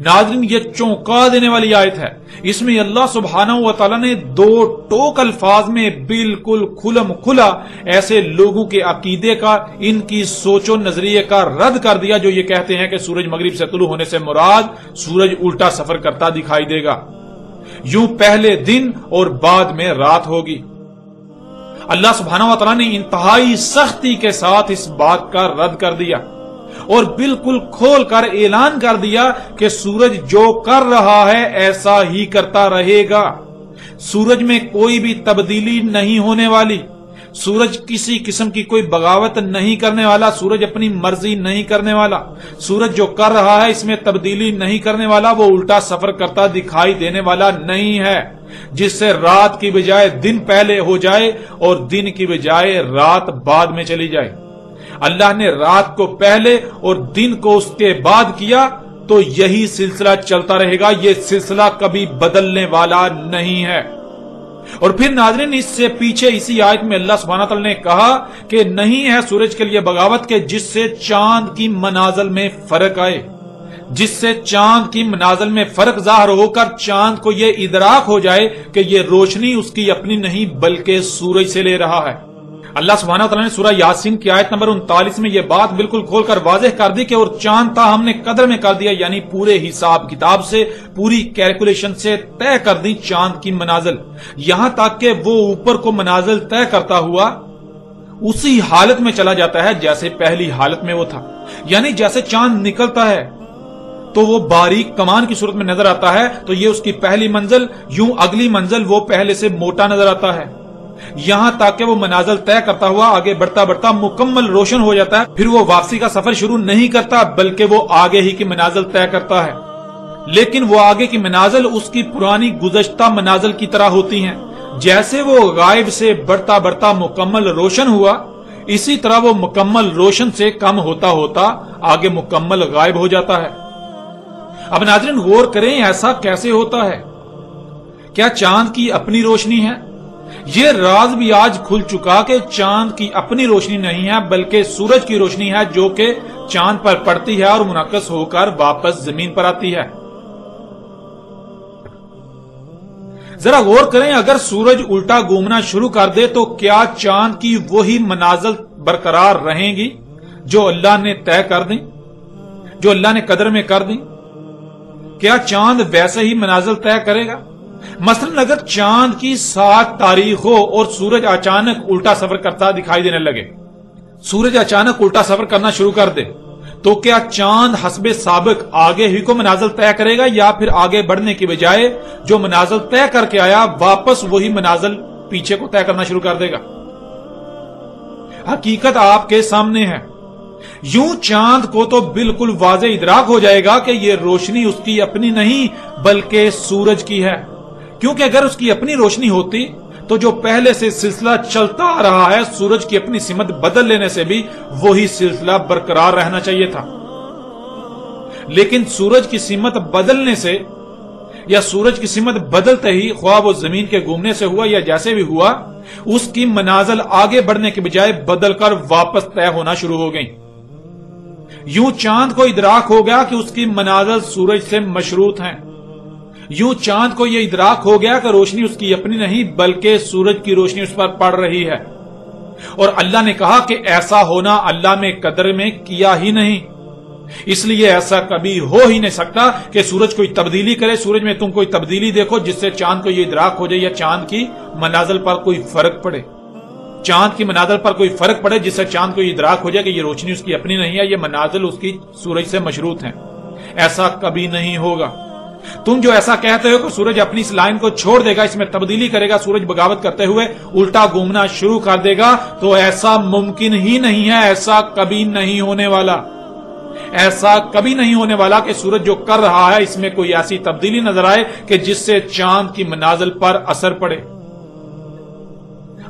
ناظرین یہ چونکا دینے والی آیت ہے. اس میں اللہ سبحانہ و تعالی نے دو ٹوک الفاظ میں بالکل کھلم کھلا ایسے لوگوں کے عقیدے کا، ان کی سوچ و نظریے کا رد کر دیا جو یہ کہتے ہیں کہ سورج مغرب سے طلوع ہونے سے مراد سورج الٹا سفر کرتا دکھائی دے گا، یوں پہلے دن اور بعد میں رات ہوگی. اللہ سبحانہ و تعالی نے انتہائی سختی کے ساتھ اس بات کا رد کر دیا اور بالکل کھول کر اعلان کر دیا کہ سورج جو کر رہا ہے ایسا ہی کرتا رہے گا. سورج میں کوئی بھی تبدیلی نہیں ہونے والی، سورج کسی قسم کی کوئی بغاوت نہیں کرنے والا، سورج اپنی مرضی نہیں کرنے والا. سورج جو کر رہا ہے اس میں تبدیلی نہیں کرنے والا، وہ الٹا سفر کرتا دکھائی دینے والا نہیں ہے جس سے رات کی بجائے دن پہلے ہو جائے اور دن کی بجائے رات بعد میں چلی جائے. اللہ نے رات کو پہلے اور دن کو اس کے بعد کیا تو یہی سلسلہ چلتا رہے گا، یہ سلسلہ کبھی بدلنے والا نہیں ہے. اور پھر ناظرین اس سے پیچھے اسی آیت میں اللہ سبحانہ تعالی نے کہا کہ نہیں ہے سورج کے لیے بغاوت کے جس سے چاند کی منازل میں فرق آئے، جس سے چاند کی منازل میں فرق ظاہر ہو کر چاند کو یہ ادراک ہو جائے کہ یہ روشنی اس کی اپنی نہیں بلکہ سورج سے لے رہا ہے. اللہ سبحانہ وتعالی نے سورہ یاسین کی آیت نمبر 39 میں یہ بات بالکل کھول کر واضح کر دی کہ اور چاند تھا ہم نے قدر میں کر دیا، یعنی پورے حساب کتاب سے، پوری کیلکولیشن سے طے کر دی چاند کی منازل، یہاں تک کہ وہ اوپر کو منازل طے کرتا ہوا اسی حالت میں چلا جاتا ہے جیسے پہلی حالت میں وہ تھا. یعنی جیسے چاند نکلتا ہے تو وہ باریک کمان کی صورت میں نظر آتا ہے تو یہ اس کی پہلی منزل، یوں اگلی منزل وہ پہلے سے موٹا نظر آتا ہے، یہاں تک کہ وہ منازل طے کرتا ہوا آگے بڑھتا بڑھتا مکمل روشن ہو جاتا ہے. پھر وہ واپسی کا سفر شروع نہیں کرتا بلکہ وہ آگے ہی کی منازل طے کرتا ہے، لیکن وہ آگے کی منازل اس کی پرانی گزشتہ منازل کی طرح ہوتی ہیں. جیسے وہ غائب سے بڑھتا بڑھتا مکمل روشن ہوا، اسی طرح وہ مکمل روشن سے کم ہوتا ہوتا آگے مکمل غائب ہو جاتا ہے. اب ناظرین غور کریں ایسا کیسے ہوتا ہے؟ کیا چاند کی اپنی روشنی ہے؟ یہ راز بھی آج کھل چکا کہ چاند کی اپنی روشنی نہیں ہے بلکہ سورج کی روشنی ہے جو کہ چاند پر پڑتی ہے اور منعکس ہو کر واپس زمین پر آتی ہے. ذرا غور کریں اگر سورج الٹا گھومنا شروع کر دے تو کیا چاند کی وہی منازل برقرار رہیں گی جو اللہ نے طے کر دیں، جو اللہ نے قدر میں کر دیں؟ کیا چاند ویسے ہی منازل طے کرے گا؟ مثلا اگر چاند کی 7 تاریخ ہو اور سورج اچانک الٹا سفر کرتا دکھائی دینے لگے، سورج اچانک الٹا سفر کرنا شروع کر دے تو کیا چاند حسب سابق آگے ہی کو منازل طے کرے گا یا پھر آگے بڑھنے کی بجائے جو منازل طے کر کے آیا واپس وہی منازل پیچھے کو طے کرنا شروع کر دے گا؟ حقیقت آپ کے سامنے ہے. یوں چاند کو تو بالکل واضح ادراک ہو جائے گا کہ یہ روشنی اس کی اپنی نہیں بلکہ سورج کی ہے، کیونکہ اگر اس کی اپنی روشنی ہوتی تو جو پہلے سے سلسلہ چلتا آ رہا ہے سورج کی اپنی سمت بدل لینے سے بھی وہی سلسلہ برقرار رہنا چاہیے تھا. لیکن سورج کی سمت بدلنے سے یا سورج کی سمت بدلتے ہی خواہ وہ زمین کے گھومنے سے ہوا یا جیسے بھی ہوا، اس کی منازل آگے بڑھنے کے بجائے بدل کر واپس طے ہونا شروع ہو گئی. یوں چاند کو ادراک ہو گیا کہ اس کی منازل سورج سے مشروط ہیں، یوں چاند کو یہ ادراک ہو گیا کہ روشنی اس کی اپنی نہیں بلکہ سورج کی روشنی اس پر پڑ رہی ہے. اور اللہ نے کہا کہ ایسا ہونا اللہ نے قدر میں کیا ہی نہیں، اس لیے ایسا کبھی ہو ہی نہیں سکتا کہ سورج کوئی تبدیلی کرے، سورج میں تم کوئی تبدیلی دیکھو جس سے چاند کو یہ ادراک ہو جائے یا چاند کی منازل پر کوئی فرق پڑے، چاند کی منازل پر کوئی فرق پڑے جس سے چاند کو یہ ادراک ہو جائے کہ یہ روشنی اس کی اپنی نہیں ہے، یہ منازل اس کی سورج سے مشروط ہیں. ایسا کبھی نہیں ہوگا. تم جو ایسا کہتے ہو کہ سورج اپنی اس لائن کو چھوڑ دے گا، اس میں تبدیلی کرے گا، سورج بغاوت کرتے ہوئے الٹا گھومنا شروع کر دے گا، تو ایسا ممکن ہی نہیں ہے، ایسا کبھی نہیں ہونے والا. ایسا کبھی نہیں ہونے والا کہ سورج جو کر رہا ہے اس میں کوئی ایسی تبدیلی نظر آئے کہ جس سے چاند کی منازل پر اثر پڑے.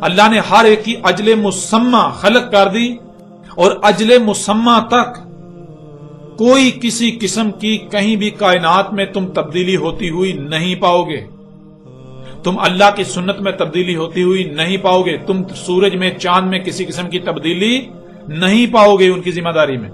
اللہ نے ہر ایک کی اجل مسمى خلق کر دی اور اجل مسمى تک کوئی کسی قسم کی کہیں بھی کائنات میں تم تبدیلی ہوتی ہوئی نہیں پاؤ گے. تم اللہ کی سنت میں تبدیلی ہوتی ہوئی نہیں پاؤ گے. تم سورج میں چاند میں کسی قسم کی تبدیلی نہیں پاؤ گے ان کی ذمہ داری میں.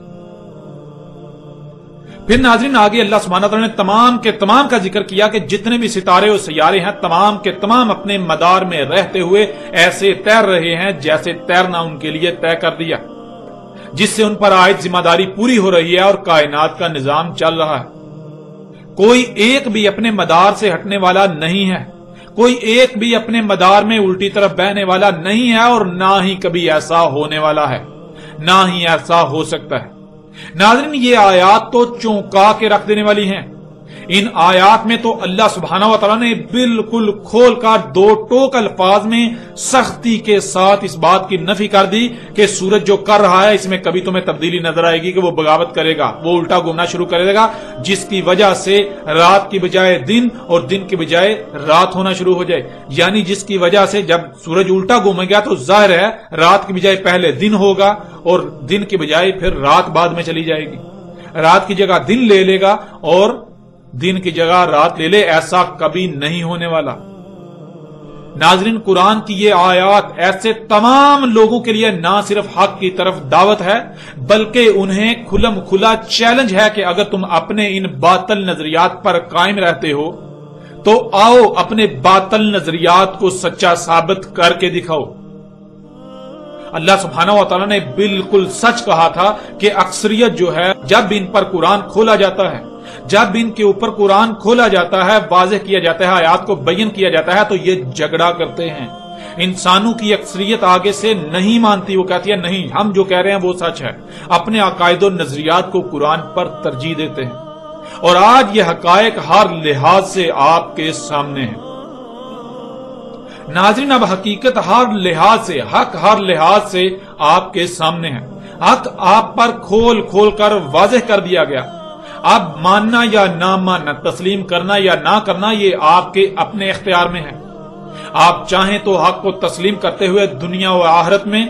پھر ناظرین آگے اللہ سبحانہ تعالیٰ نے تمام کے تمام کا ذکر کیا کہ جتنے بھی ستارے اور سیارے ہیں تمام کے تمام اپنے مدار میں رہتے ہوئے ایسے تیر رہے ہیں جیسے تیرنا ان کے لیے طے کر دیا، جس سے ان پر عائد ذمہ داری پوری ہو رہی ہے اور کائنات کا نظام چل رہا ہے۔ کوئی ایک بھی اپنے مدار سے ہٹنے والا نہیں ہے، کوئی ایک بھی اپنے مدار میں الٹی طرف بہنے والا نہیں ہے، اور نہ ہی کبھی ایسا ہونے والا ہے، نہ ہی ایسا ہو سکتا ہے۔ ناظرین یہ آیات تو چونکا کے رکھ دینے والی ہیں۔ ان آیات میں تو اللہ سبحانہ و تعالیٰ نے بالکل کھول کر دو ٹوک الفاظ میں سختی کے ساتھ اس بات کی نفی کر دی کہ سورج جو کر رہا ہے اس میں کبھی تمہیں تبدیلی نظر آئے گی کہ وہ بغاوت کرے گا، وہ الٹا گھومنا شروع کرے گا، جس کی وجہ سے رات کی بجائے دن اور دن کی بجائے رات ہونا شروع ہو جائے۔ یعنی جس کی وجہ سے جب سورج الٹا گھومے گا تو ظاہر ہے رات کی بجائے پہلے دن ہوگا اور دن کی بجائے پھر رات بعد میں چلی جائے گی، رات کی جگہ دن لے لے گا اور دن کی جگہ رات لے لے، ایسا کبھی نہیں ہونے والا۔ ناظرین قرآن کی یہ آیات ایسے تمام لوگوں کے لیے نہ صرف حق کی طرف دعوت ہے بلکہ انہیں کھلم کھلا چیلنج ہے کہ اگر تم اپنے ان باطل نظریات پر قائم رہتے ہو تو آؤ اپنے باطل نظریات کو سچا ثابت کر کے دکھاؤ۔ اللہ سبحانہ و تعالیٰ نے بالکل سچ کہا تھا کہ اکثریت جو ہے جب ان پر قرآن کھولا جاتا ہے، جب ان کے اوپر قرآن کھولا جاتا ہے، واضح کیا جاتا ہے، آیات کو بیان کیا جاتا ہے تو یہ جھگڑا کرتے ہیں۔ انسانوں کی اکثریت آگے سے نہیں مانتی، وہ کہتی ہے نہیں ہم جو کہہ رہے ہیں وہ سچ ہے، اپنے عقائد و نظریات کو قرآن پر ترجیح دیتے ہیں، اور آج یہ حقائق ہر لحاظ سے آپ کے سامنے ہیں۔ ناظرین اب حقیقت ہر لحاظ سے، حق ہر لحاظ سے آپ کے سامنے ہے، حق آپ پر کھول کھول کر واضح کر دیا گیا۔ اب ماننا یا نہ ماننا، تسلیم کرنا یا نہ کرنا یہ آپ کے اپنے اختیار میں ہے۔ آپ چاہیں تو حق کو تسلیم کرتے ہوئے دنیا و آخرت میں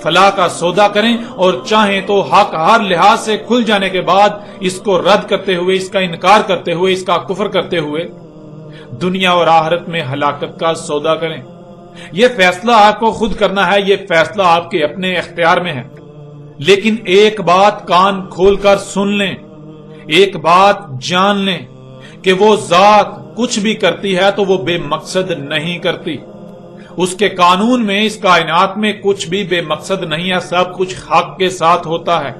فلاح کا سودا کریں، اور چاہیں تو حق ہر لحاظ سے کھل جانے کے بعد اس کو رد کرتے ہوئے، اس کا انکار کرتے ہوئے، اس کا کفر کرتے ہوئے دنیا اور آخرت میں ہلاکت کا سودا کریں۔ یہ فیصلہ آپ کو خود کرنا ہے، یہ فیصلہ آپ کے اپنے اختیار میں ہے۔ لیکن ایک بات کان کھول کر سن لیں، ایک بات جان لیں کہ وہ ذات کچھ بھی کرتی ہے تو وہ بے مقصد نہیں کرتی۔ اس کے قانون میں، اس کائنات میں کچھ بھی بے مقصد نہیں ہے، سب کچھ حق کے ساتھ ہوتا ہے۔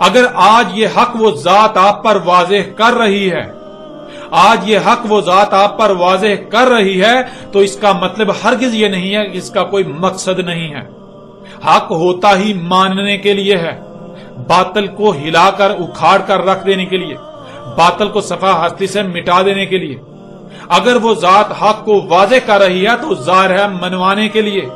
اگر آج یہ حق وہ ذات آپ پر واضح کر رہی ہے، آج یہ حق وہ ذات آپ پر واضح کر رہی ہے تو اس کا مطلب ہرگز یہ نہیں ہے کہ اس کا کوئی مقصد نہیں ہے۔ حق ہوتا ہی ماننے کے لیے ہے، باطل کو ہلا کر اکھاڑ کر رکھ دینے کے لیے، باطل کو صفحہ ہستی سے مٹا دینے کے لیے۔ اگر وہ ذات حق کو واضح کر رہی ہے تو ظاہر ہے منوانے کے لیے۔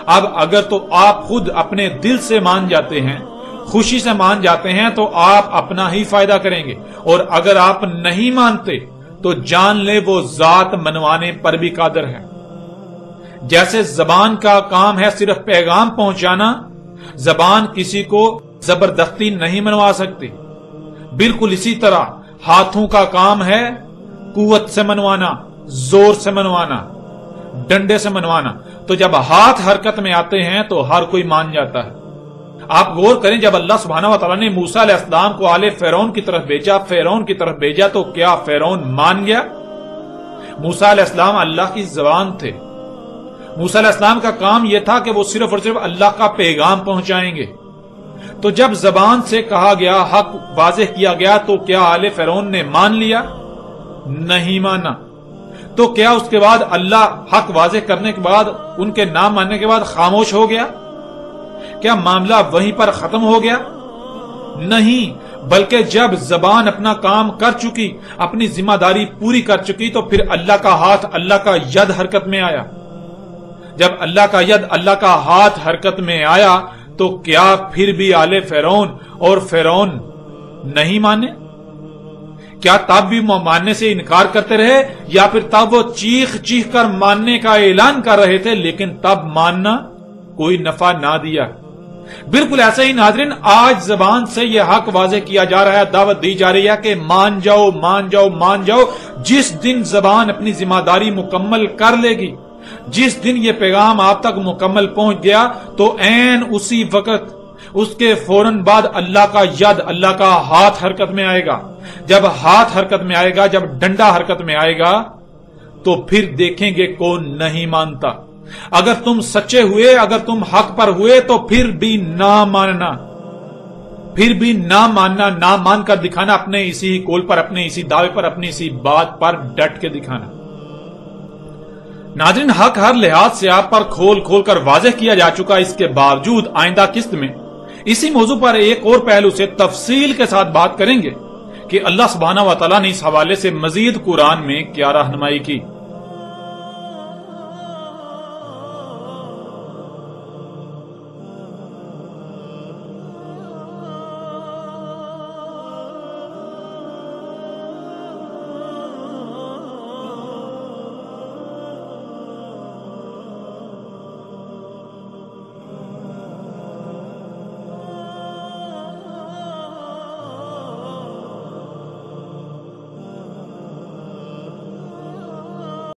اب اگر تو آپ خود اپنے دل سے مان جاتے ہیں، خوشی سے مان جاتے ہیں تو آپ اپنا ہی فائدہ کریں گے، اور اگر آپ نہیں مانتے تو جان لے وہ ذات منوانے پر بھی قادر ہے۔ جیسے زبان کا کام ہے صرف پیغام پہنچانا، زبان کسی کو زبردستی نہیں منوا سکتی، بالکل اسی طرح ہاتھوں کا کام ہے قوت سے منوانا، زور سے منوانا، ڈنڈے سے منوانا۔ تو جب ہاتھ حرکت میں آتے ہیں تو ہر کوئی مان جاتا ہے۔ آپ غور کریں، جب اللہ سبحانہ و تعالیٰ نے موسیٰ علیہ السلام کو آل فرعون کی طرف بھیجا، فرعون کی طرف بھیجا، تو کیا فرعون مان گیا؟ موسیٰ علیہ السلام اللہ کی زبان تھے، موسیٰ علیہ السلام کا کام یہ تھا کہ وہ صرف اور صرف اللہ کا پیغام پہنچائیں گے۔ تو جب زبان سے کہا گیا، حق واضح کیا گیا، تو کیا آل فرعون نے مان لیا؟ نہیں مانا۔ تو کیا اس کے بعد اللہ حق واضح کرنے کے بعد، ان کے نام ماننے کے بعد خاموش ہو گیا؟ کیا معاملہ وہیں پر ختم ہو گیا؟ نہیں، بلکہ جب زبان اپنا کام کر چکی، اپنی ذمہ داری پوری کر چکی، تو پھر اللہ کا ہاتھ، اللہ کا ید حرکت میں آیا۔ جب اللہ کا ید، اللہ کا ہاتھ حرکت میں آیا تو کیا پھر بھی آل فرعون اور فرعون نہیں مانے؟ کیا تب بھی ماننے سے انکار کرتے رہے، یا پھر تب وہ چیخ چیخ کر ماننے کا اعلان کر رہے تھے لیکن تب ماننا کوئی نفع نہ دیا؟ بالکل ایسے ہی ناظرین آج زبان سے یہ حق واضح کیا جا رہا ہے، دعوت دی جا رہی ہے کہ مان جاؤ، مان جاؤ، مان جاؤ۔ جس دن زبان اپنی ذمہ داری مکمل کر لے گی، جس دن یہ پیغام آپ تک مکمل پہنچ گیا، تو عین اسی وقت اس کے فوراً بعد اللہ کا ید، اللہ کا ہاتھ حرکت میں آئے گا۔ جب ہاتھ حرکت میں آئے گا، جب ڈنڈا حرکت میں آئے گا، تو پھر دیکھیں گے کون نہیں مانتا۔ اگر تم سچے ہوئے، اگر تم حق پر ہوئے تو پھر بھی نہ ماننا، پھر بھی نہ ماننا، نہ مان کر دکھانا، اپنے اسی قول پر، اپنے اسی دعوے پر، اپنی اسی بات پر ڈٹ کے دکھانا۔ ناظرین، حق ہر لحاظ سے آپ پر کھول کھول کر واضح کیا جا چکا، اس کے باوجود آئندہ قسط میں اسی موضوع پر ایک اور پہلو سے تفصیل کے ساتھ بات کریں گے کہ اللہ سبحانہ و تعالیٰ نے اس حوالے سے مزید قرآن میں کیا رہنمائی کی۔